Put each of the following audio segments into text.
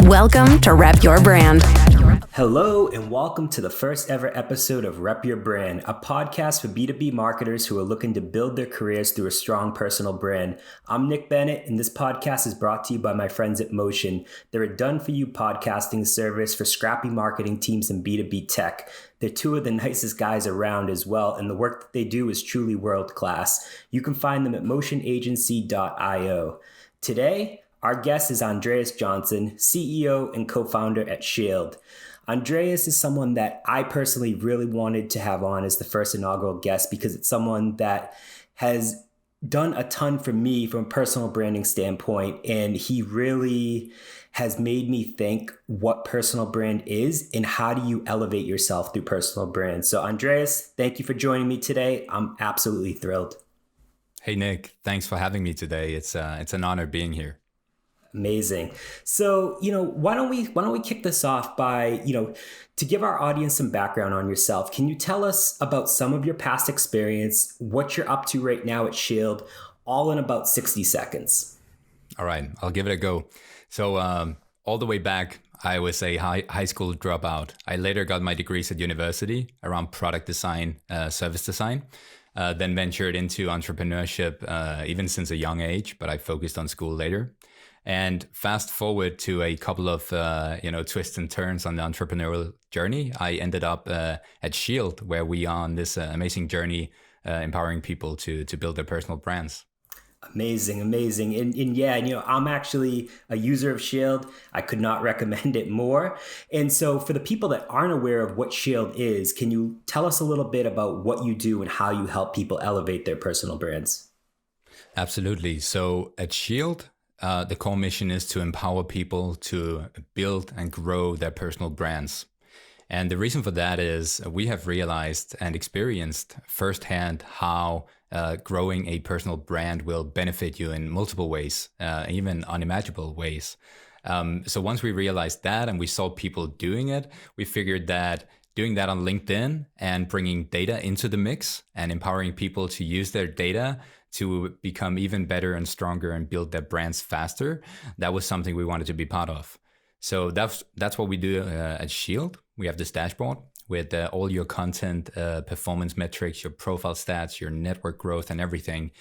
Welcome to Rep Your Brand. Hello, and welcome to the first ever episode of Rep Your Brand, a podcast for B2B marketers who are looking to build their careers through a strong personal brand. I'm Nick Bennett, and this podcast is brought to you by my friends at Motion. They're a done-for-you podcasting service for scrappy marketing teams in B2B tech. They're two of the nicest guys around as well, and the work that they do is truly world-class. You can find them at motionagency.io. Today, our guest is Andreas Jonsson, CEO and co-founder at Shield. Andreas is someone that I personally really wanted to have on as the first inaugural guest because it's someone that has done a ton for me from a personal branding standpoint, and he really has made me think what personal brand is and how do you elevate yourself through personal brand. So Andreas, thank you for joining me today. I'm absolutely thrilled. Hey Nick, thanks for having me today. It's an honor being here. Amazing. So, why don't we kick this off by, to give our audience some background on yourself. Can you tell us about some of your past experience, what you're up to right now at Shield, all in about 60 seconds? All right, I'll give it a go. So, all the way back, I was a high school dropout. I later got my degrees at university around product design, service design. Then ventured into entrepreneurship, even since a young age, but I focused on school later. And fast forward to a couple of twists and turns on the entrepreneurial journey, I ended up at Shield, where we are on this amazing journey, empowering people to build their personal brands. Amazing. And I'm actually a user of Shield. I could not recommend it more. And so for the people that aren't aware of what Shield is, can you tell us a little bit about what you do and how you help people elevate their personal brands? Absolutely. So at Shield, the core mission is to empower people to build and grow their personal brands. And the reason for that is we have realized and experienced firsthand how growing a personal brand will benefit you in multiple ways, even unimaginable ways. So once we realized that and we saw people doing it, we figured that doing that on LinkedIn and bringing data into the mix and empowering people to use their data to become even better and stronger and build their brands faster, that was something we wanted to be part of. So that's what we do at Shield. We have this dashboard with all your content, performance metrics, your profile stats, your network growth, and everything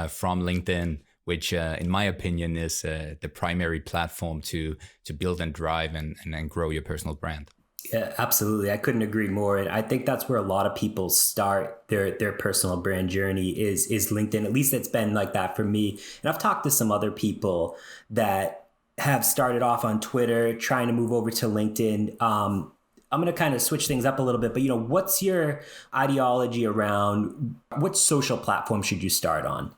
from LinkedIn, which in my opinion is the primary platform to build and drive and grow your personal brand. Yeah, absolutely. I couldn't agree more. And I think that's where a lot of people start their personal brand journey is LinkedIn. At least it's been like that for me. And I've talked to some other people that have started off on Twitter, trying to move over to LinkedIn. I'm going to kind of switch things up a little bit, but what's your ideology around which social platform should you start on?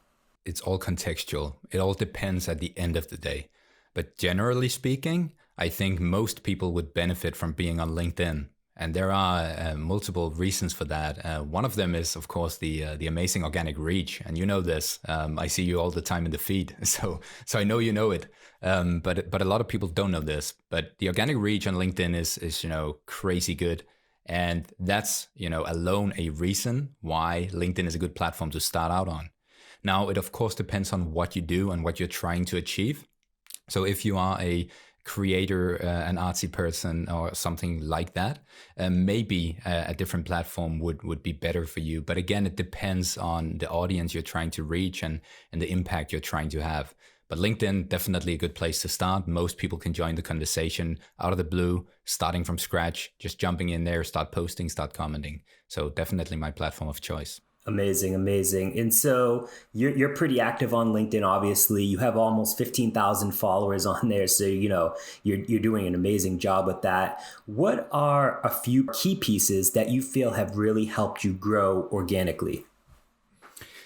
It's all contextual. It all depends at the end of the day. But generally speaking, I think most people would benefit from being on LinkedIn. And there are multiple reasons for that. One of them is, of course, the amazing organic reach. And you know this. I see you all the time in the feed. So I know you know it. But a lot of people don't know this. But the organic reach on LinkedIn is crazy good. And that's, alone a reason why LinkedIn is a good platform to start out on. Now, it of course depends on what you do and what you're trying to achieve. So if you are a creator, an artsy person or something like that, maybe a different platform would be better for you. But again, it depends on the audience you're trying to reach and the impact you're trying to have. But LinkedIn, definitely a good place to start. Most people can join the conversation out of the blue, starting from scratch, just jumping in there, start posting, start commenting. So definitely my platform of choice. Amazing. And so you're pretty active on LinkedIn, obviously. You have almost 15,000 followers on there. So, you're doing an amazing job with that. What are a few key pieces that you feel have really helped you grow organically?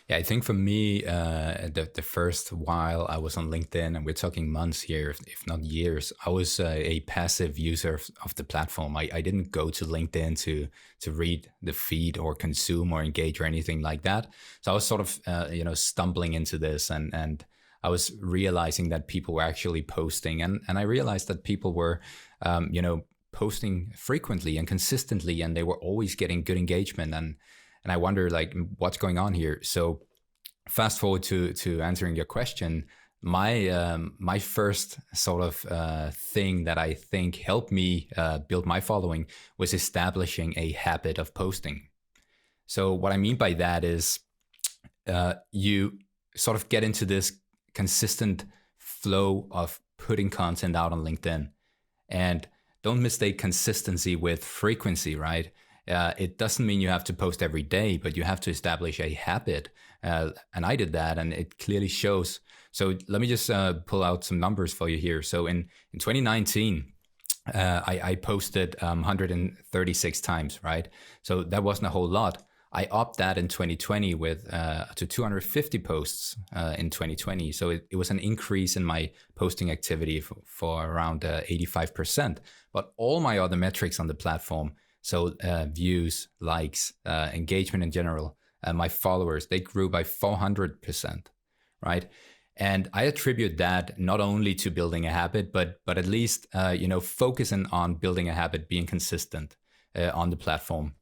Yeah, I think for me, the first while I was on LinkedIn, and we're talking months here, if not years, I was a passive user of the platform. I didn't go to LinkedIn to read the feed or consume or engage or anything like that. So I was sort of, stumbling into this and I was realizing that people were actually posting and I realized that people were, posting frequently and consistently, and they were always getting good engagement. And I wonder, what's going on here? So fast forward to answering your question, my first sort of thing that I think helped me build my following was establishing a habit of posting. So what I mean by that is you sort of get into this consistent flow of putting content out on LinkedIn. And don't mistake consistency with frequency, right? It doesn't mean you have to post every day, but you have to establish a habit. And I did that, and it clearly shows. So let me just pull out some numbers for you here. So in 2019, I posted 136 times, right? So that wasn't a whole lot. I upped that in 2020 with to 250 posts in 2020. So it was an increase in my posting activity for around 85%. But all my other metrics on the platform, so views, likes, engagement in general, my followers, they grew by 400%, right? And I attribute that not only to building a habit, but at least focusing on building a habit, being consistent on the platform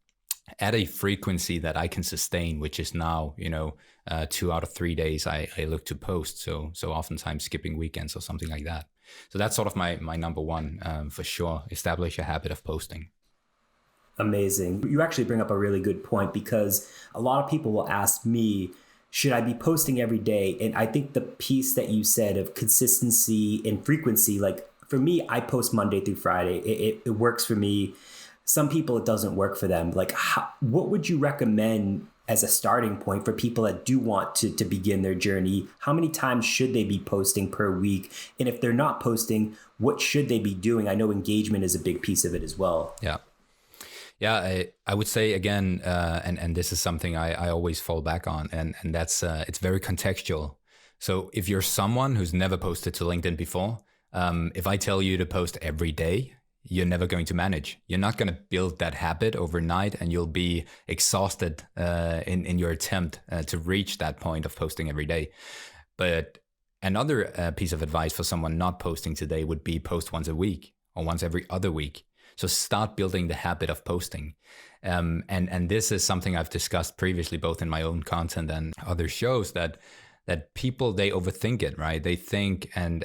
at a frequency that I can sustain, which is now 2 out of 3 days I look to post. So oftentimes skipping weekends or something like that. So that's sort of my number one for sure. Establish a habit of posting. Amazing. You actually bring up a really good point, because a lot of people will ask me, should I be posting every day? And I think the piece that you said of consistency and frequency, like for me, I post Monday through Friday. It works for me. Some people, it doesn't work for them. Like, what would you recommend as a starting point for people that do want to begin their journey? How many times should they be posting per week? And if they're not posting, what should they be doing? I know engagement is a big piece of it as well. Yeah, I would say again, and this is something I always fall back on, and that's it's very contextual. So if you're someone who's never posted to LinkedIn before, if I tell you to post every day, you're never going to manage. You're not going to build that habit overnight, and you'll be exhausted in your attempt to reach that point of posting every day. But another piece of advice for someone not posting today would be post once a week or once every other week. So start building the habit of posting. And this is something I've discussed previously, both in my own content and other shows, that people, they overthink it, right? They think and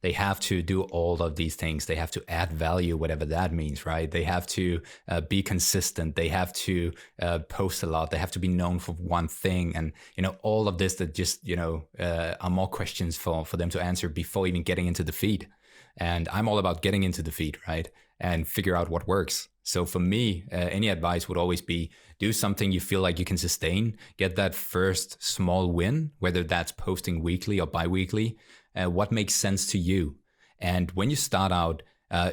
they have to do all of these things. They have to add value, whatever that means, right? They have to be consistent. They have to post a lot. They have to be known for one thing. And, all of this that just, are more questions for them to answer before even getting into the feed. And I'm all about getting into the feed, right? And figure out what works. So for me, any advice would always be, do something you feel like you can sustain, get that first small win, whether that's posting weekly or bi-weekly, what makes sense to you. And when you start out,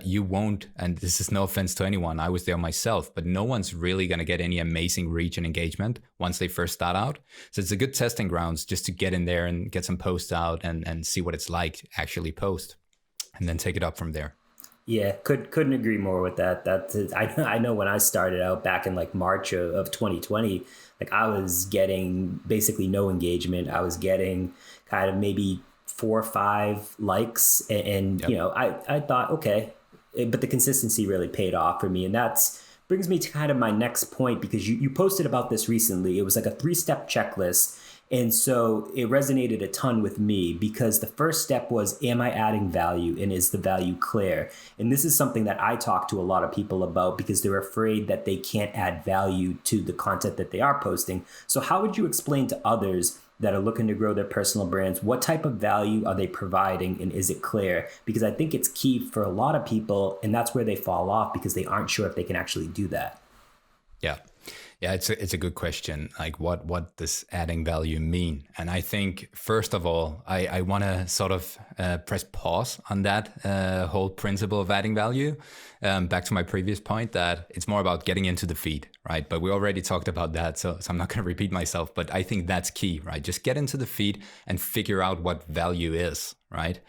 you won't, and this is no offense to anyone, I was there myself, but no one's really going to get any amazing reach and engagement once they first start out. So it's a good testing grounds just to get in there and get some posts out and see what it's like to actually post, and then take it up from there. Yeah, couldn't agree more with that. I know when I started out back in like March of 2020, like I was getting basically no engagement. I was getting kind of maybe 4 or 5 likes, and yep. I thought, okay, but the consistency really paid off for me, and that's brings me to kind of my next point, because you posted about this recently. It was like a 3-step checklist. And so it resonated a ton with me, because the first step was, am I adding value, and is the value clear? And this is something that I talk to a lot of people about, because they're afraid that they can't add value to the content that they are posting. So how would you explain to others that are looking to grow their personal brands, what type of value are they providing, and is it clear? Because I think it's key for a lot of people, and that's where they fall off, because they aren't sure if they can actually do that. Yeah, it's a good question. Like, what does adding value mean? And I think, first of all, I want to sort of press pause on that whole principle of adding value. Back to my previous point, that it's more about getting into the feed, right? But we already talked about that, so I'm not going to repeat myself. But I think that's key, right? Just get into the feed and figure out what value is, right?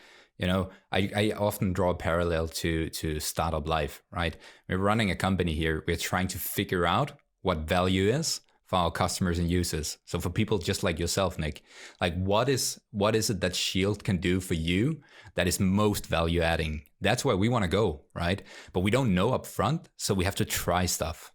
I often draw a parallel to startup life, right? We're running a company here. We're trying to figure out what value is for our customers and users. So for people just like yourself, Nick, like what is it that Shield can do for you that is most value adding? That's where we want to go, right? But we don't know up front, so we have to try stuff,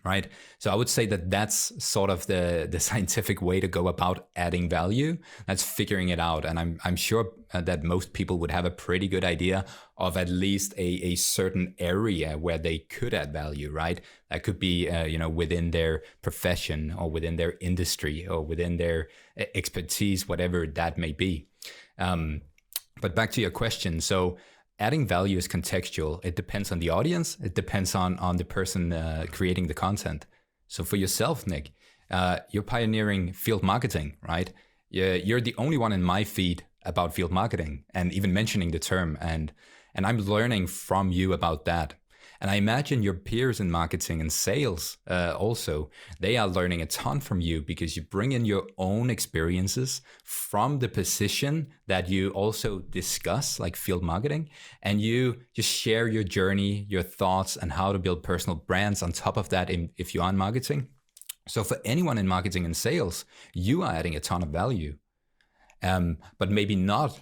right? So I would say that that's sort of the scientific way to go about adding value. That's figuring it out. And I'm sure that most people would have a pretty good idea of at least a certain area where they could add value, right? That could be, within their profession or within their industry or within their expertise, whatever that may be. But back to your question. So adding value is contextual. It depends on the audience. It depends on the person creating the content. So for yourself, Nick, you're pioneering field marketing, right? You're the only one in my feed about field marketing and even mentioning the term. And I'm learning from you about that. And I imagine your peers in marketing and sales also, they are learning a ton from you because you bring in your own experiences from the position that you also discuss, like field marketing, and you just share your journey, your thoughts, and how to build personal brands on top of that if you're on marketing. So for anyone in marketing and sales, you are adding a ton of value. But maybe not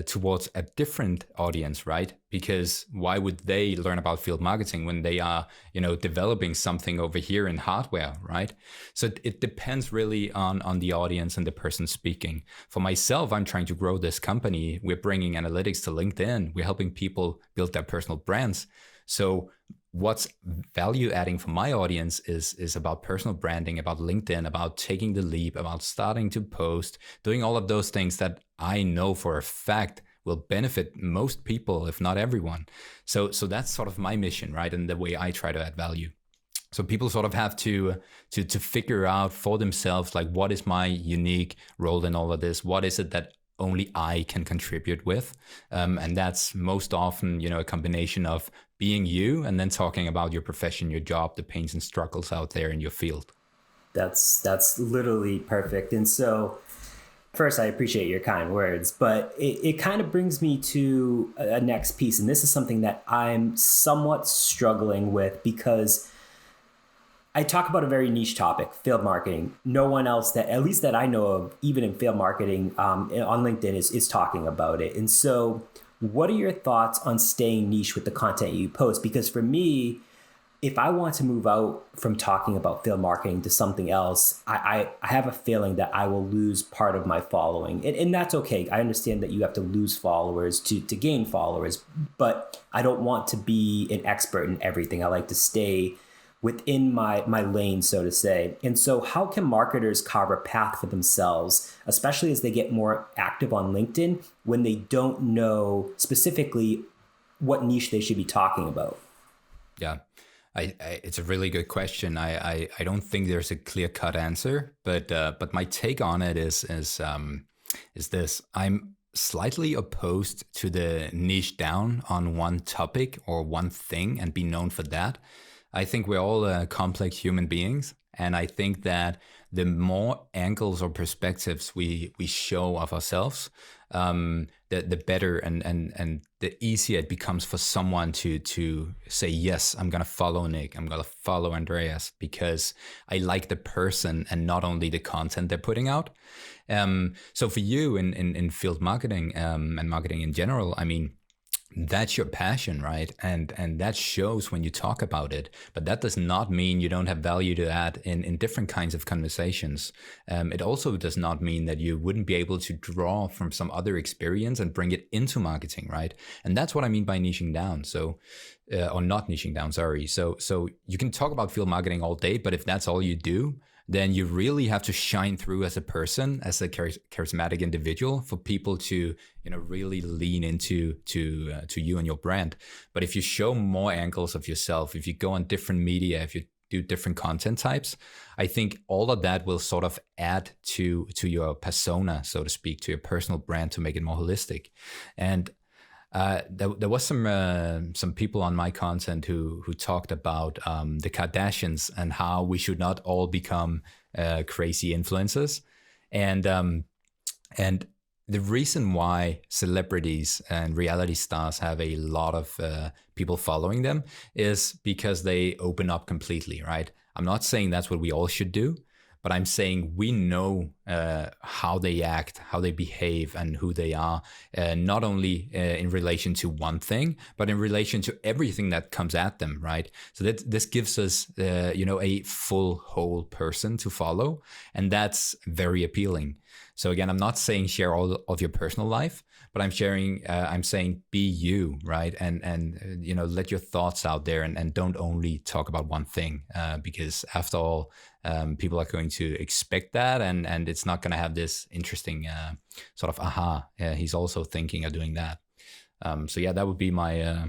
towards a different audience, right? Because why would they learn about field marketing when they are, developing something over here in hardware, right? So it depends really on the audience and the person speaking. For myself, I'm trying to grow this company. We're bringing analytics to LinkedIn. We're helping people build their personal brands. So what's value adding for my audience is about personal branding, about LinkedIn, about taking the leap, about starting to post, doing all of those things that I know for a fact will benefit most people, if not everyone. So that's sort of my mission, right? And the way I try to add value. So people sort of have to figure out for themselves, like, what is my unique role in all of this? What is it that only I can contribute with? And that's most often, a combination of being you and then talking about your profession, your job, the pains and struggles out there in your field. That's literally perfect. And so first, I appreciate your kind words, but it kind of brings me to a next piece. And this is something that I'm somewhat struggling with because I talk about a very niche topic, field marketing. No one else that, at least that I know of, even in field marketing on LinkedIn is talking about it. And so what are your thoughts on staying niche with the content you post? Because for me, if I want to move out from talking about field marketing to something else, I have a feeling that I will lose part of my following. And that's okay. I understand that you have to lose followers to gain followers, but I don't want to be an expert in everything. I like to stay within my lane, so to say. And so how can marketers carve a path for themselves, especially as they get more active on LinkedIn, when they don't know specifically what niche they should be talking about? Yeah, it's a really good question. I don't think there's a clear-cut answer, but my take on it is this. I'm slightly opposed to the niche down on one topic or one thing and be known for that. I think we're all complex human beings, and I think that the more angles or perspectives we show of ourselves, the better and the easier it becomes for someone to say, yes, I'm going to follow Nick, I'm going to follow Andreas, because I like the person and not only the content they're putting out. So for you in field marketing and marketing in general, I mean, that's your passion, right? And that shows when you talk about it. But that does not mean you don't have value to add in different kinds of conversations. It also does not mean that you wouldn't be able to draw from some other experience and bring it into marketing, right? And that's what I mean by niching down. So, or not niching down, sorry. So you can talk about field marketing all day, but if that's all you do, then you really have to shine through as a person, as a charismatic individual, for people to, really lean into to you and your brand. But if you show more angles of yourself, if you go on different media, if you do different content types, I think all of that will sort of add to your persona, so to speak, to your personal brand, to make it more holistic. And there was some people on my content who talked about the Kardashians and how we should not all become crazy influencers, and the reason why celebrities and reality stars have a lot of people following them is because they open up completely, right? I'm not saying that's what we all should do, but I'm saying we know how they act, how they behave, and who they are, not only in relation to one thing, but in relation to everything that comes at them, right? So that this gives us, a full whole person to follow, and that's very appealing. So again, I'm not saying share all of your personal life, but I'm saying be you, right? And let your thoughts out there, and don't only talk about one thing, because after all, people are going to expect that, and it's not going to have this interesting sort of he's also thinking of doing that. So yeah, that would be my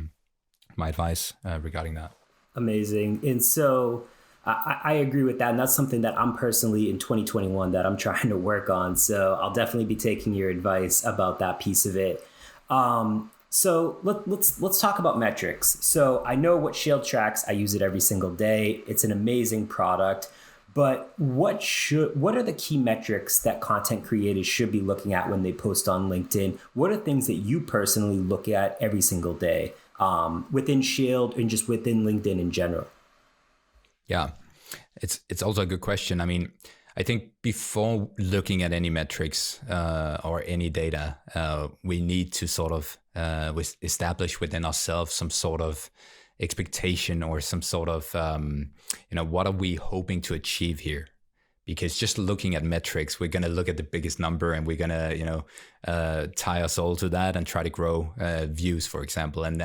my advice regarding that. Amazing. And so I agree with that. And that's something that I'm personally in 2021 that I'm trying to work on. So I'll definitely be taking your advice about that piece of it. So let's talk about metrics. So I know what Shield tracks. I use it every single day. It's an amazing product. But what are the key metrics that content creators should be looking at when they post on LinkedIn? What are things that you personally look at every single day within Shield and just within LinkedIn in general? Yeah, it's also a good question. I mean, I think before looking at any metrics or any data, we need to sort of establish within ourselves some sort of expectation or some sort of, what are we hoping to achieve here? Because just looking at metrics, we're going to look at the biggest number, and we're going to, tie our soul to that and try to grow views, for example. And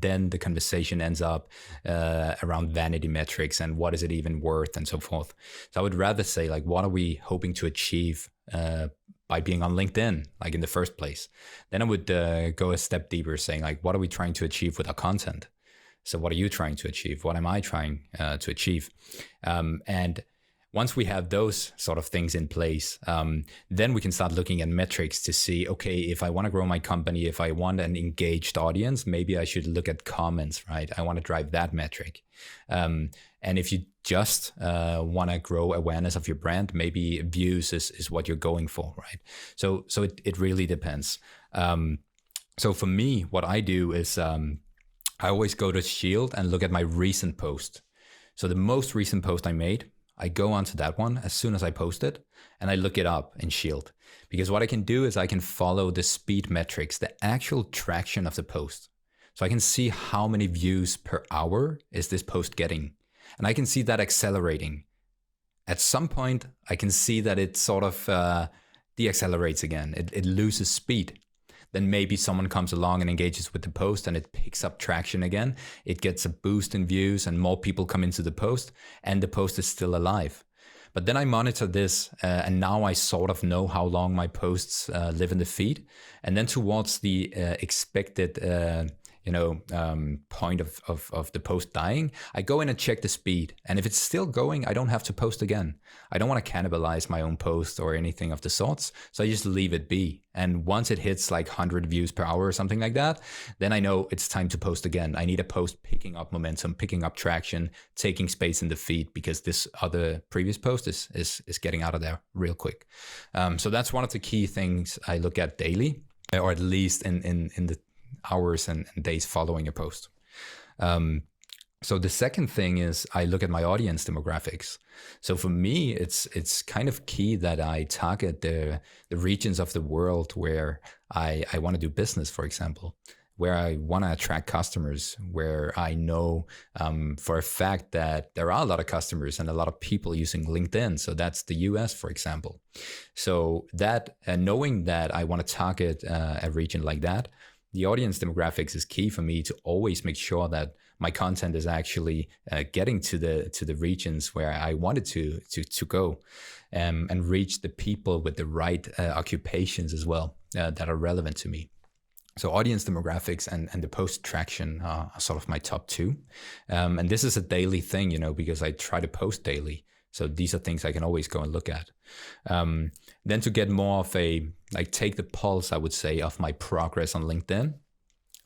then the conversation ends up around vanity metrics and what is it even worth and so forth. So I would rather say, like, what are we hoping to achieve by being on LinkedIn, like in the first place? Then I would go a step deeper, saying, like, what are we trying to achieve with our content? So what are you trying to achieve? What am I trying to achieve? And once we have those sort of things in place, then we can start looking at metrics to see, okay, if I want to grow my company, if I want an engaged audience, maybe I should look at comments, right? I want to drive that metric. And if you just want to grow awareness of your brand, maybe views is what you're going for, right? So it really depends. So for me, what I do is I always go to Shield and look at my recent post. So the most recent post I made, I go onto that one as soon as I post it, and I look it up in Shield. Because what I can do is I can follow the speed metrics, the actual traction of the post. So I can see how many views per hour is this post getting. And I can see that accelerating. At some point, I can see that it sort of deaccelerates again. It loses speed. Then maybe someone comes along and engages with the post, and it picks up traction again. It gets a boost in views, and more people come into the post, and the post is still alive. But then I monitor this, and now I sort of know how long my posts live in the feed. And then towards the expected point of the post dying, I go in and check the speed. And if it's still going, I don't have to post again. I don't want to cannibalize my own post or anything of the sorts. So I just leave it be. And once it hits like 100 views per hour or something like that, then I know it's time to post again. I need a post picking up momentum, picking up traction, taking space in the feed, because this other previous post is getting out of there real quick. So that's one of the key things I look at daily, or at least in the hours and days following a post. So the second thing is I look at my audience demographics. So for me, it's kind of key that I target the regions of the world where I want to do business, for example, where I want to attract customers, where I know for a fact that there are a lot of customers and a lot of people using LinkedIn. So that's the US, for example. So that knowing that I want to target a region like that, the audience demographics is key for me to always make sure that my content is actually getting to the regions where I wanted to go, and reach the people with the right occupations as well that are relevant to me. So audience demographics and the post traction are sort of my top two. And this is a daily thing, because I try to post daily. So these are things I can always go and look at. Then to get more of take the pulse, I would say, of my progress on LinkedIn,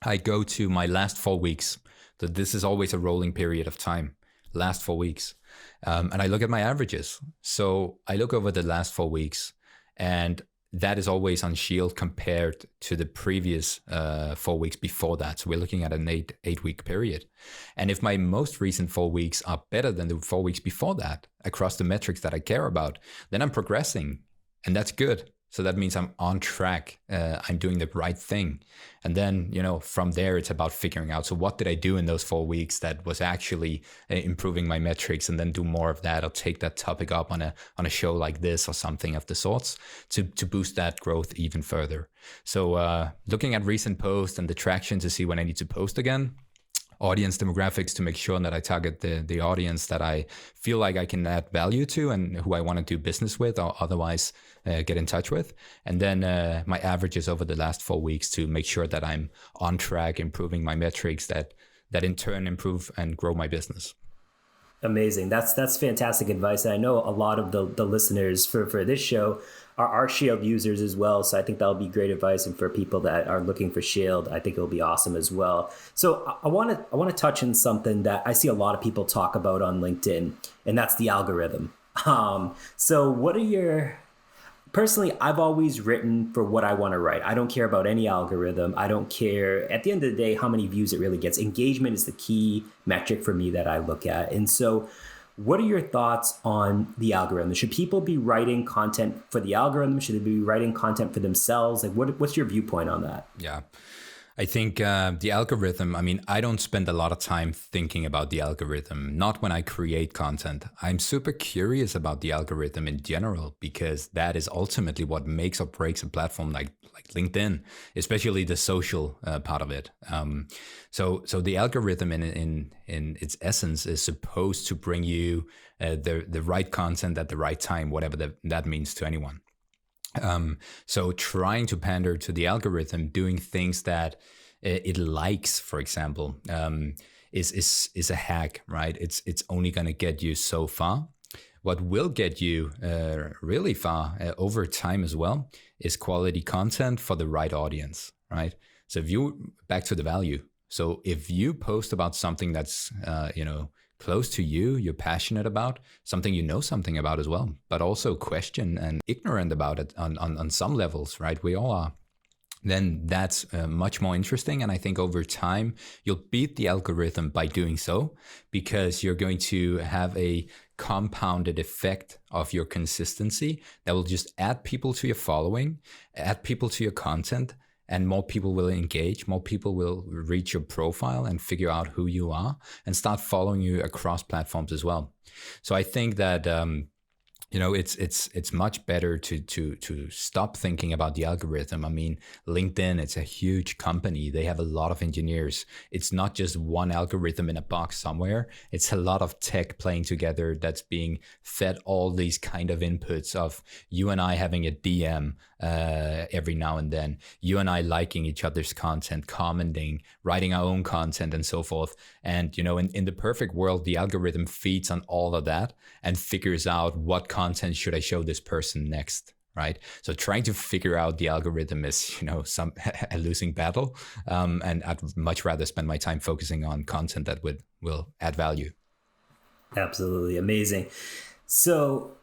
I go to my last 4 weeks. So this is always a rolling period of time, last 4 weeks. And I look at my averages. So I look over the last 4 weeks, and that is always on Shield compared to the previous 4 weeks before that. So we're looking at an eight week period. And if my most recent 4 weeks are better than the 4 weeks before that across the metrics that I care about, then I'm progressing, and that's good. So that means I'm on track. I'm doing the right thing. And then, from there, it's about figuring out, so what did I do in those 4 weeks that was actually improving my metrics, and then do more of that. I'll take that topic up on a show like this or something of the sorts to boost that growth even further. So looking at recent posts and the traction to see when I need to post again, audience demographics to make sure that I target the audience that I feel like I can add value to and who I want to do business with or otherwise get in touch with. And then my averages over the last 4 weeks to make sure that I'm on track, improving my metrics that in turn improve and grow my business. Amazing. That's fantastic advice. And I know a lot of the listeners for this show are Shield users as well. So I think that'll be great advice. And for people that are looking for Shield, I think it'll be awesome as well. So I want to touch on something that I see a lot of people talk about on LinkedIn, and that's the algorithm. So what are your... Personally, I've always written for what I want to write. I don't care about any algorithm. I don't care, at the end of the day, how many views it really gets. Engagement is the key metric for me that I look at. And so what are your thoughts on the algorithm? Should people be writing content for the algorithm? Should they be writing content for themselves? Like, what's your viewpoint on that? Yeah. I think the algorithm, I don't spend a lot of time thinking about the algorithm, not when I create content. I'm super curious about the algorithm in general, because that is ultimately what makes or breaks a platform like LinkedIn, especially the social part of it. So the algorithm in its essence is supposed to bring you the right content at the right time, whatever that means to anyone. So trying to pander to the algorithm, doing things that it likes, for example, is a hack, right? It's only going to get you so far. What will get you really far over time as well is quality content for the right audience, right? So back to the value. So if you post about something that's close to you, you're passionate about, something you know something about as well, but also question and ignorant about it on some levels, right? We all are. Then that's much more interesting. And I think over time, you'll beat the algorithm by doing so, because you're going to have a compounded effect of your consistency that will just add people to your following, add people to your content, and more people will engage, more people will reach your profile and figure out who you are and start following you across platforms as well. So I think that it's much better to stop thinking about the algorithm. LinkedIn, it's a huge company. They have a lot of engineers. It's not just one algorithm in a box somewhere. It's a lot of tech playing together that's being fed all these kind of inputs of you and I having a DM every now and then, you and I liking each other's content, commenting, writing our own content, and so forth. And in the perfect world, the algorithm feeds on all of that and figures out what content should I show this person next, right? So trying to figure out the algorithm is, a losing battle. And I'd much rather spend my time focusing on content that will add value. Absolutely. Amazing. So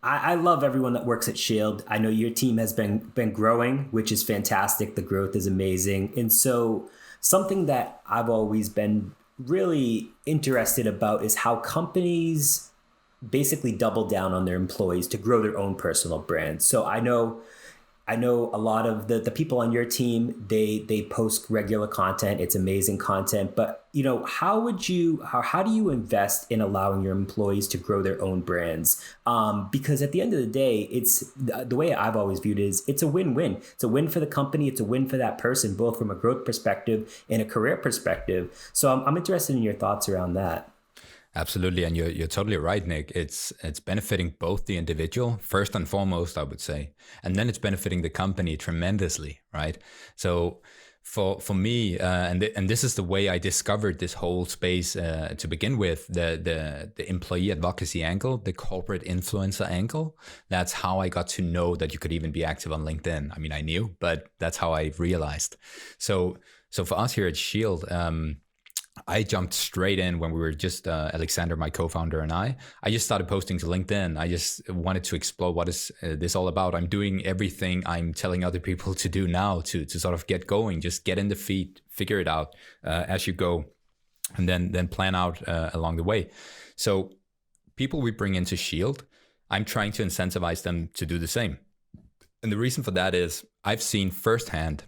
I love everyone that works at Shield. I know your team has been growing, which is fantastic. The growth is amazing. And so something that I've always been really interested about is how companies basically double down on their employees to grow their own personal brand. So I know a lot of the people on your team, they post regular content. It's amazing content. But how do you invest in allowing your employees to grow their own brands? Because at the end of the day, it's the way I've always viewed it is it's a win-win. It's a win for the company. It's a win for that person, both from a growth perspective and a career perspective. So I'm interested in your thoughts around that. Absolutely. And you're totally right, Nick. It's benefiting both the individual, first and foremost, I would say. And then it's benefiting the company tremendously, right? So for me, and this is the way I discovered this whole space to begin with, the employee advocacy angle, the corporate influencer angle. That's how I got to know that you could even be active on LinkedIn. I knew, but that's how I realized. So for us here at Shield, I jumped straight in when we were just Alexander, my co-founder, and I just started posting to LinkedIn. I just wanted to explore what is this all about. I'm doing everything I'm telling other people to do now to sort of get going. Just get in the feet, figure it out as you go, and then plan out along the way. So people we bring into Shield, I'm trying to incentivize them to do the same. And the reason for that is I've seen firsthand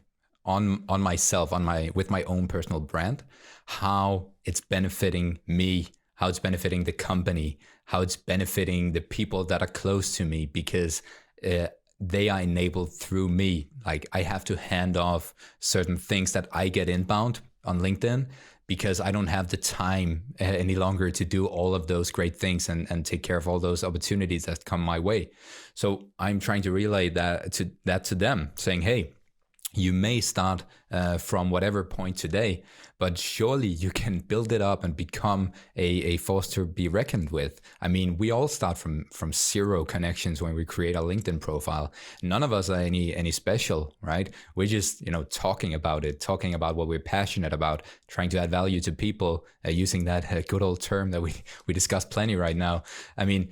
on myself, with my own personal brand, how it's benefiting me, how it's benefiting the company, how it's benefiting the people that are close to me, because they are enabled through me. Like, I have to hand off certain things that I get inbound on LinkedIn because I don't have the time any longer to do all of those great things and take care of all those opportunities that come my way. So I'm trying to relay that to them, saying, hey, you may start from whatever point today, but surely you can build it up and become a force to be reckoned with. I mean, we all start from zero connections when we create our LinkedIn profile. None of us are any special, right? We're just, talking about it, talking about what we're passionate about, trying to add value to people, using that good old term that we discussed plenty right now. I mean,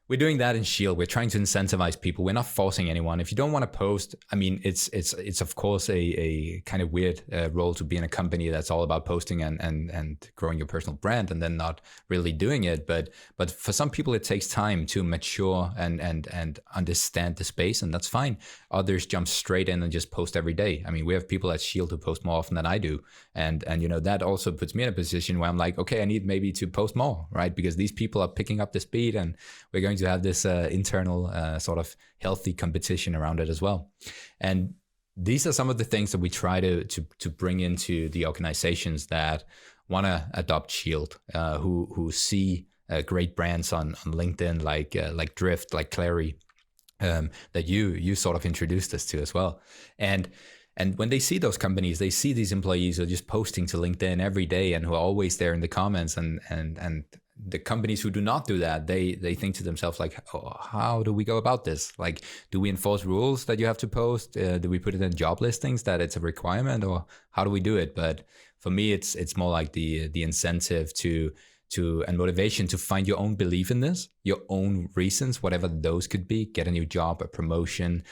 we're doing that in Shield. We're trying to incentivize people. We're not forcing anyone. If you don't want to post, I mean, it's of course a kind of weird role to be in a company that's all about posting and growing your personal brand and then not really doing it. But for some people, it takes time to mature and understand the space, and that's fine. Others jump straight in and just post every day. I mean, we have people at Shield who post more often than I do, and that also puts me in a position where I'm like, okay, I need maybe to post more, right? Because these people are picking up the speed, and we're going to have this internal sort of healthy competition around it as well. And these are some of the things that we try to bring into the organizations that want to adopt Shield, who see great brands on LinkedIn like Drift, like Clary, that you sort of introduced us to as well. And when they see those companies, they see these employees who are just posting to LinkedIn every day and who are always there in the comments, and the companies who do not do that, they think to themselves like, oh, how do we go about this? Like, do we enforce rules that you have to post? Do we put it in job listings that it's a requirement, or how do we do it? But for me, it's more like the incentive to and motivation to find your own belief in this, your own reasons, whatever those could be. Get a new job, a promotion,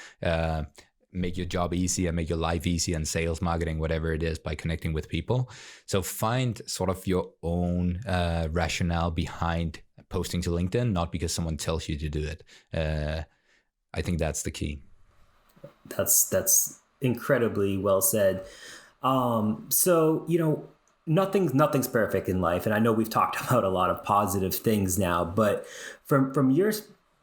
make your job easier, make your life easier in sales, marketing, whatever it is, by connecting with people. So find sort of your own rationale behind posting to LinkedIn, not because someone tells you to do it. I think that's the key. That's incredibly well said. So, nothing's perfect in life. And I know we've talked about a lot of positive things now, but from your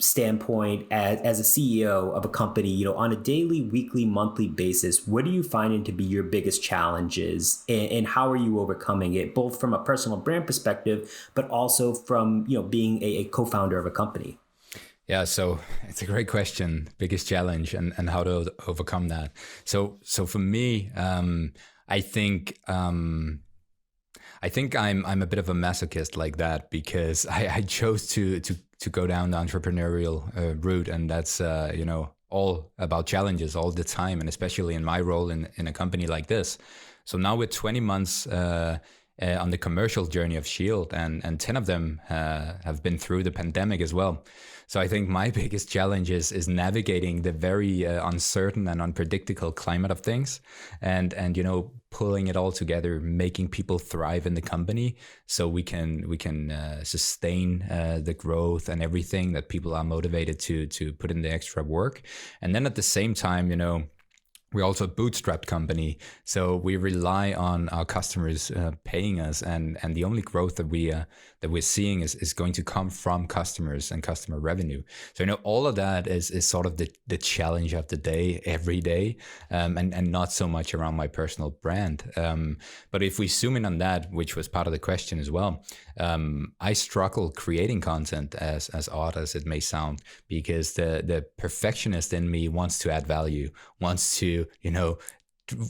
standpoint as a CEO of a company, on a daily, weekly, monthly basis, what are you finding to be your biggest challenges, and how are you overcoming it, both from a personal brand perspective, but also from, being a co-founder of a company? Yeah, so it's a great question. Biggest challenge and how to overcome that. So for me, I think I'm a bit of a masochist like that, because I chose to go down the entrepreneurial route, and that's all about challenges all the time, and especially in my role in a company like this. So now we're 20 months on the commercial journey of Shield, and 10 of them have been through the pandemic as well. So I think my biggest challenge is navigating the very uncertain and unpredictable climate of things, and pulling it all together, making people thrive in the company, so we can sustain the growth and everything, that people are motivated to put in the extra work. And then at the same time, we're also a bootstrapped company, so we rely on our customers paying us, and the only growth that we're seeing is going to come from customers and customer revenue. So all of that is sort of the challenge of the day, every day, and not so much around my personal brand. But if we zoom in on that, which was part of the question as well, I struggle creating content, as odd as it may sound, because the perfectionist in me wants to add value, wants to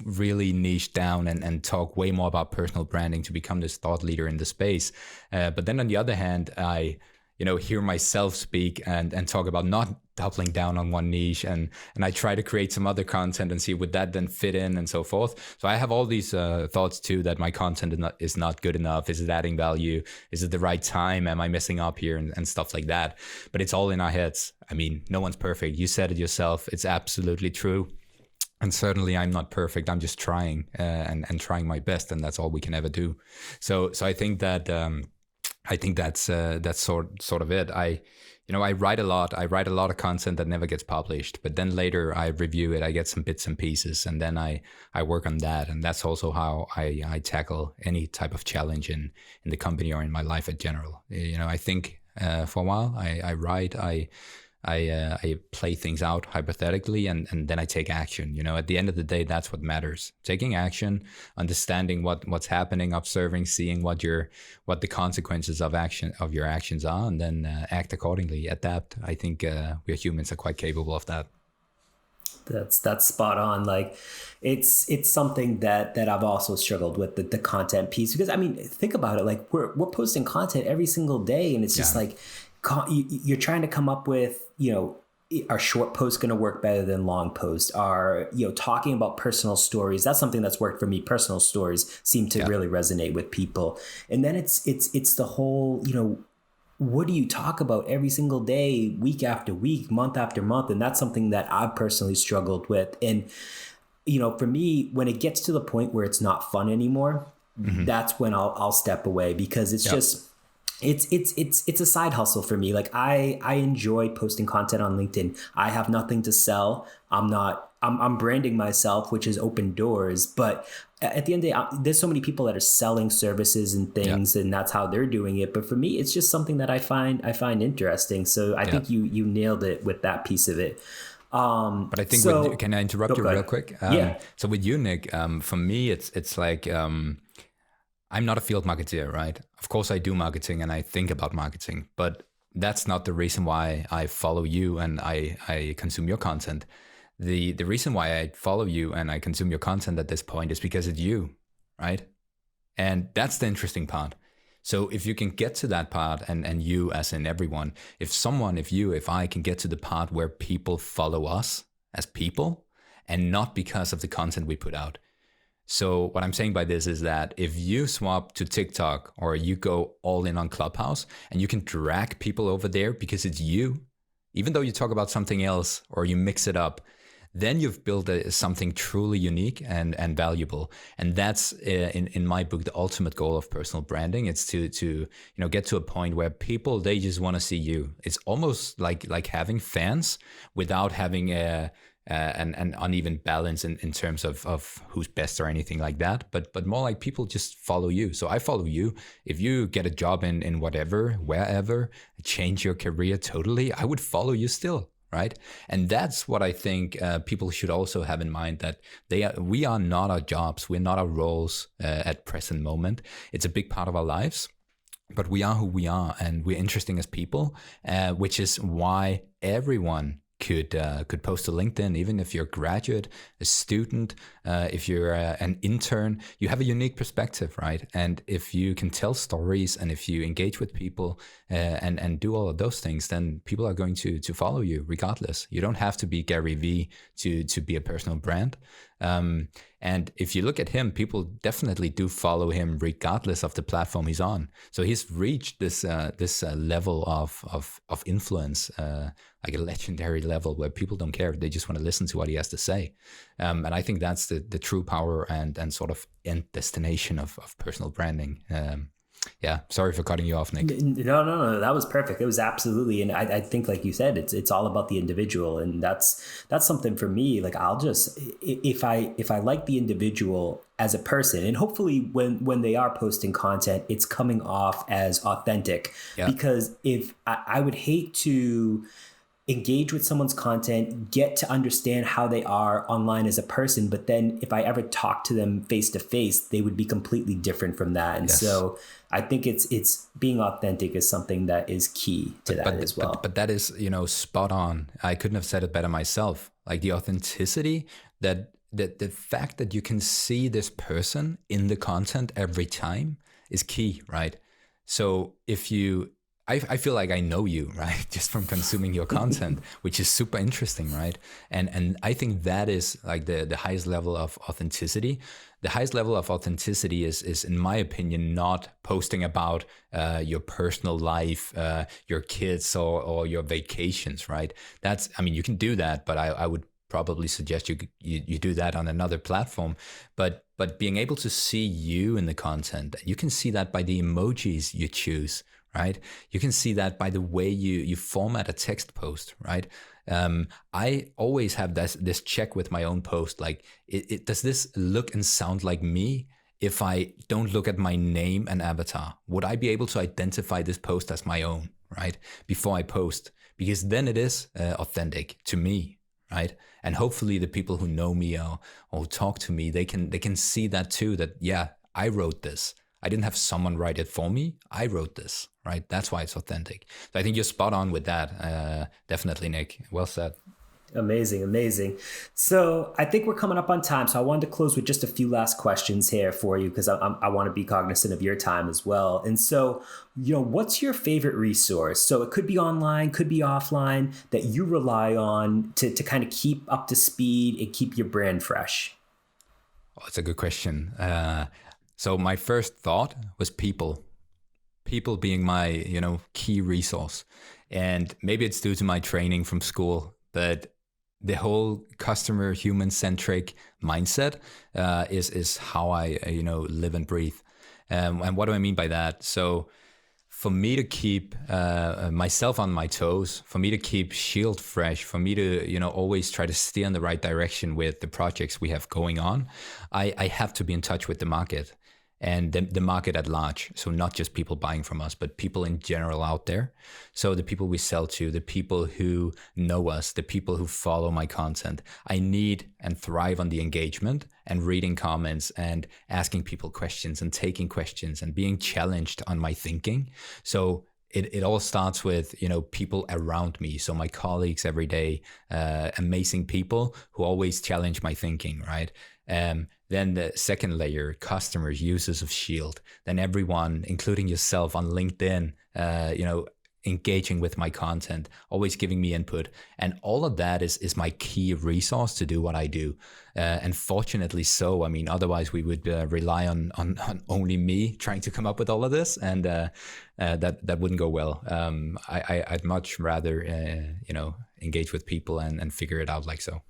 really niche down and talk way more about personal branding to become this thought leader in the space. But then on the other hand, I hear myself speak and talk about not doubling down on one niche, and I try to create some other content and see would that then fit in and so forth. So I have all these thoughts too, that my content is not good enough. Is it adding value? Is it the right time? Am I messing up here and stuff like that? But it's all in our heads. I mean, no one's perfect. You said it yourself. It's absolutely true. And certainly I'm not perfect. I'm just trying and trying my best, and that's all we can ever do. So I think that that's sort of it. I write a lot. I write a lot of content that never gets published, but then later I review it. I get some bits and pieces, and then I work on that. And that's also how I tackle any type of challenge in the company or in my life in general. I think for a while I write. I play things out hypothetically, and then I take action. At the end of the day, that's what matters. Taking action, understanding what's happening, observing, seeing what the consequences of your actions are, and then act accordingly, adapt. I think we humans are quite capable of that. That's spot on. Like it's something that I've also struggled with, the content piece, because I mean, think about it. Like we're posting content every single day, and it's just like you're trying to come up with, are short posts going to work better than long posts? Are, talking about personal stories? That's something that's worked for me. Personal stories seem to really resonate with people. And then it's the whole, what do you talk about every single day, week after week, month after month? And that's something that I've personally struggled with. And, for me, when it gets to the point where it's not fun anymore, that's when I'll step away, because it's just, it's a side hustle for me. Like I enjoy posting content on LinkedIn. I have nothing to sell. I'm branding myself, which is open doors. But at the end of the day, there's so many people that are selling services and things, and that's how they're doing it. But for me, it's just something that I find interesting. So I think you nailed it with that piece of it. But I think can I interrupt you real quick? So with you, Nick, for me, it's like, I'm not a field marketer, right? Of course I do marketing and I think about marketing, but that's not the reason why I follow you and I consume your content. The reason why I follow you and I consume your content at this point is because it's you, right? And that's the interesting part. So if you can get to that part, and you as in everyone, if I can get to the part where people follow us as people and not because of the content we put out. So what I'm saying by this is that if you swap to TikTok or you go all in on Clubhouse and you can drag people over there because it's you, even though you talk about something else or you mix it up, then you've built something truly unique and valuable. And that's in my book, the ultimate goal of personal branding. It's to get to a point where people, they just want to see you. It's almost like having fans without having an uneven balance in terms of who's best or anything like that, but more like people just follow you. So I follow you. If you get a job in whatever, wherever, change your career totally, I would follow you still, right? And that's what I think people should also have in mind, that we are not our jobs, we're not our roles at present moment. It's a big part of our lives, but we are who we are, and we're interesting as people, which is why everyone could post to LinkedIn. Even if you're a graduate, a student, if you're an intern, you have a unique perspective, right? And if you can tell stories and if you engage with people and do all of those things, then people are going to follow you regardless. You don't have to be Gary Vee to be a personal brand. And if you look at him, people definitely do follow him regardless of the platform he's on. So he's reached this level of influence, like a legendary level where people don't care. They just want to listen to what he has to say. And I think that's the true power and sort of end destination of personal branding. Yeah, sorry for cutting you off, Nick. No, that was perfect. It was absolutely, and I think, like you said, it's all about the individual, and that's something for me. Like I'll just, if I like the individual as a person, and hopefully when they are posting content, it's coming off as authentic. Yeah. Because if I would hate to engage with someone's content, get to understand how they are online as a person, but then if I ever talk to them face to face, they would be completely different from that. And so I think it's being authentic is something that is key to that as well. But that is, spot on. I couldn't have said it better myself. Like the authenticity, that the fact that you can see this person in the content every time is key, right? So if you I feel like I know you, right? Just from consuming your content, which is super interesting, right? And I think that is like the highest level of authenticity. The highest level of authenticity is in my opinion, not posting about your personal life, your kids or your vacations, right? I mean, you can do that, but I would probably suggest you do that on another platform. But being able to see you in the content, you can see that by the emojis you choose, right? You can see that by the way you format a text post, right? I always have this check with my own post, like, does this look and sound like me? If I don't look at my name and avatar, would I be able to identify this post as my own, right? Before I post, because then it is authentic to me, right? And hopefully the people who know me or talk to me, they can see that too, that, yeah, I wrote this. I didn't have someone write it for me. I wrote this, right? That's why it's authentic. So I think you're spot on with that. Definitely, Nick. Well said. Amazing. So I think we're coming up on time. So I wanted to close with just a few last questions here for you, because I want to be cognizant of your time as well. And so, what's your favorite resource? So it could be online, could be offline, that you rely on to kind of keep up to speed and keep your brand fresh. Oh, that's a good question. So my first thought was people being my, key resource. And maybe it's due to my training from school, but the whole customer human-centric mindset is how I, live and breathe. And what do I mean by that? So for me to keep myself on my toes, for me to keep Shield fresh, for me to, always try to steer in the right direction with the projects we have going on, I have to be in touch with the market. And the market at large. So not just people buying from us, but people in general out there. So the people we sell to, the people who know us, the people who follow my content. I need and thrive on the engagement and reading comments and asking people questions and taking questions and being challenged on my thinking. So it all starts with, people around me. So my colleagues every day, amazing people who always challenge my thinking, right? Then the second layer, customers, users of Shield. Then everyone, including yourself on LinkedIn, engaging with my content, always giving me input. And all of that is my key resource to do what I do. And fortunately so, I mean, otherwise we would rely on only me trying to come up with all of this. And that wouldn't go well. I'd much rather, engage with people and figure it out like so.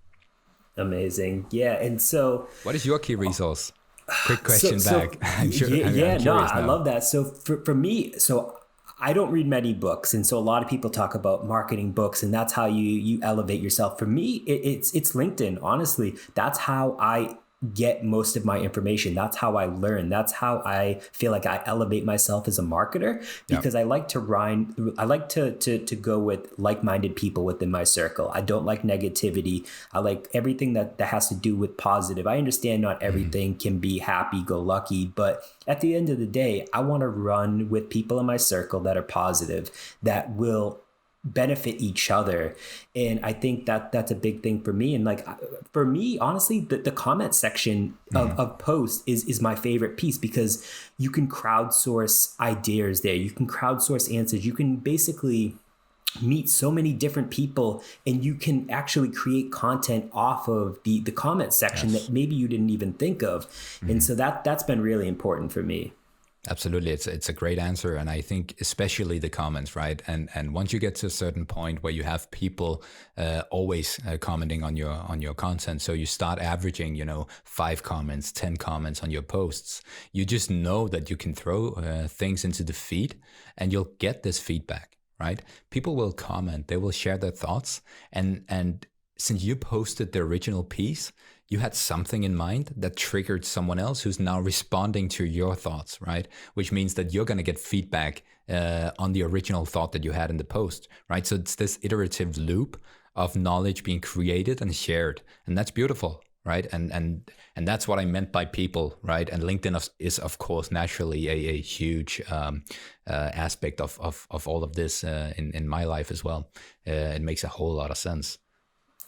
Amazing. Yeah. And so what is your key resource? Quick question back. I'm I love that. So for me, I don't read many books. And so a lot of people talk about marketing books and that's how you elevate yourself. For me, it's LinkedIn. Honestly, that's how I get most of my information. That's how I learn. That's how I feel like I elevate myself as a marketer, because I like to go with like-minded people within my circle. I don't like negativity. I like everything that has to do with positive. I understand not everything can be happy-go-lucky, but at the end of the day, I want to run with people in my circle that are positive, that will benefit each other. And I think that's a big thing for me. And like, for me, honestly, the comment section of posts is my favorite piece, because you can crowdsource ideas there. You can crowdsource answers. You can basically meet so many different people, and you can actually create content off of the comment section that maybe you didn't even think of. And so that's been really important for me. Absolutely. It's a great answer. And I think especially the comments, right? And once you get to a certain point where you have people always commenting on your content, so you start averaging, 5 comments, 10 comments on your posts, you just know that you can throw things into the feed and you'll get this feedback, right? People will comment, they will share their thoughts. And since you posted the original piece, you had something in mind that triggered someone else who's now responding to your thoughts, right? Which means that you're going to get feedback on the original thought that you had in the post, right? So it's this iterative loop of knowledge being created and shared. And that's beautiful, right? And that's what I meant by people, right? And LinkedIn is of course, naturally a huge aspect of all of this in my life as well. It makes a whole lot of sense.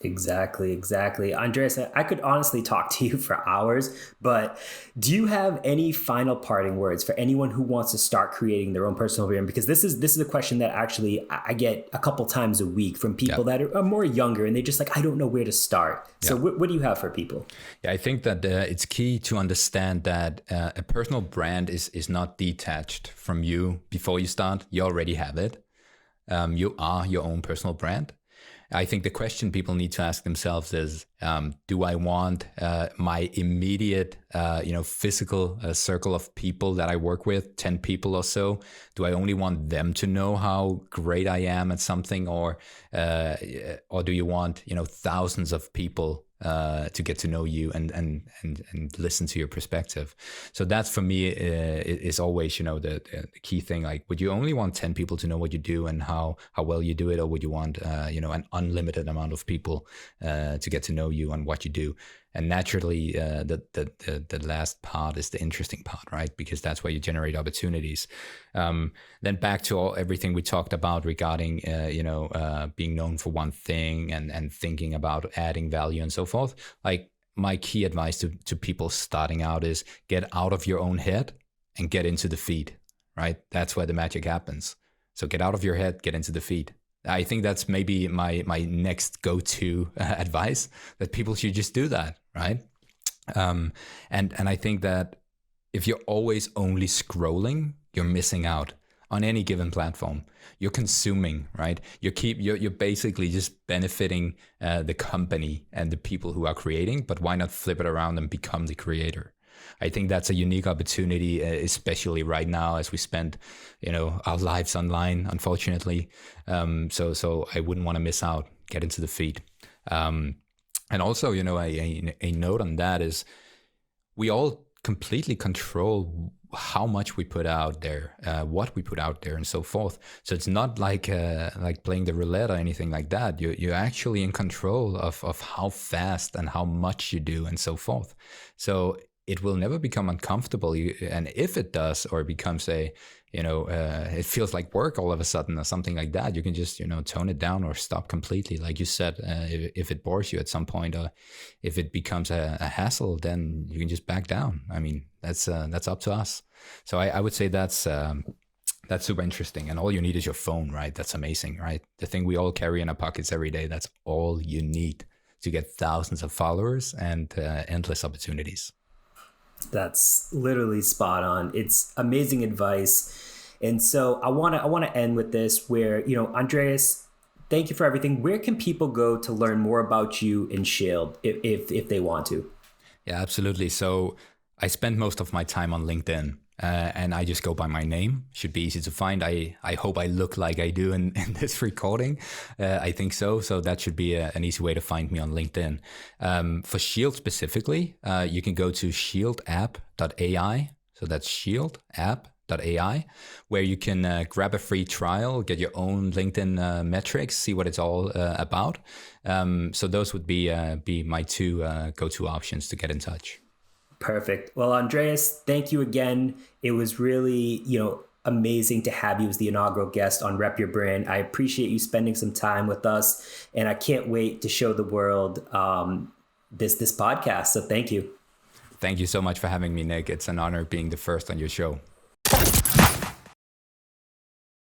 Exactly. Andreas, I could honestly talk to you for hours, but do you have any final parting words for anyone who wants to start creating their own personal brand? Because this is a question that actually I get a couple times a week from people that are more younger, and they just like, I don't know where to start. So what do you have for people? Yeah, I think that it's key to understand that a personal brand is not detached from you before you start. You already have it. You are your own personal brand. I think the question people need to ask themselves is, do I want my immediate, physical circle of people that I work with, 10 people or so? Do I only want them to know how great I am at something, or do you want, thousands of people to get to know you and listen to your perspective? So that's for me is always, the key thing. Like, would you only want 10 people to know what you do and how well you do it, or would you want an unlimited amount of people to get to know you and what you do? And naturally, the last part is the interesting part, right? Because that's where you generate opportunities. Then back to everything we talked about regarding, being known for one thing and thinking about adding value and so forth. Like, my key advice to people starting out is get out of your own head and get into the feed, right? That's where the magic happens. So get out of your head, get into the feed. I think that's maybe my next go-to advice, that people should just do that, right? And I think that if you're always only scrolling, you're missing out on any given platform. You're consuming, right? You're basically just benefiting the company and the people who are creating, but why not flip it around and become the creator? I think that's a unique opportunity, especially right now as we spend, our lives online, unfortunately. So I wouldn't want to miss out. Get into the feed. And also, a note on that is we all completely control how much we put out there, what we put out there, and so forth. So it's not like playing the roulette or anything like that. You're actually in control of how fast and how much you do and so forth. So it will never become uncomfortable. And if it does, or it becomes it feels like work all of a sudden or something like that, you can just, tone it down or stop completely. Like you said, if it bores you at some point, or if it becomes a hassle, then you can just back down. I mean, that's up to us. So I would say that's super interesting. And all you need is your phone, right? That's amazing, right? The thing we all carry in our pockets every day, that's all you need to get thousands of followers and endless opportunities. That's literally spot on. It's amazing advice. And so I want to end with this where, Andreas, thank you for everything. Where can people go to learn more about you and Shield if they want to? Yeah, absolutely. So I spend most of my time on LinkedIn. And I just go by my name. Should be easy to find. I hope I look like I do in this recording. I think so. So that should be an easy way to find me on LinkedIn. For Shield specifically, you can go to shieldapp.ai. So that's shieldapp.ai, where you can grab a free trial, get your own LinkedIn metrics, see what it's all about. So those would be my two go-to options to get in touch. Perfect. Well, Andreas, thank you again. It was really, amazing to have you as the inaugural guest on Rep Your Brand. I appreciate you spending some time with us, and I can't wait to show the world this podcast. So thank you. Thank you so much for having me, Nick. It's an honor being the first on your show.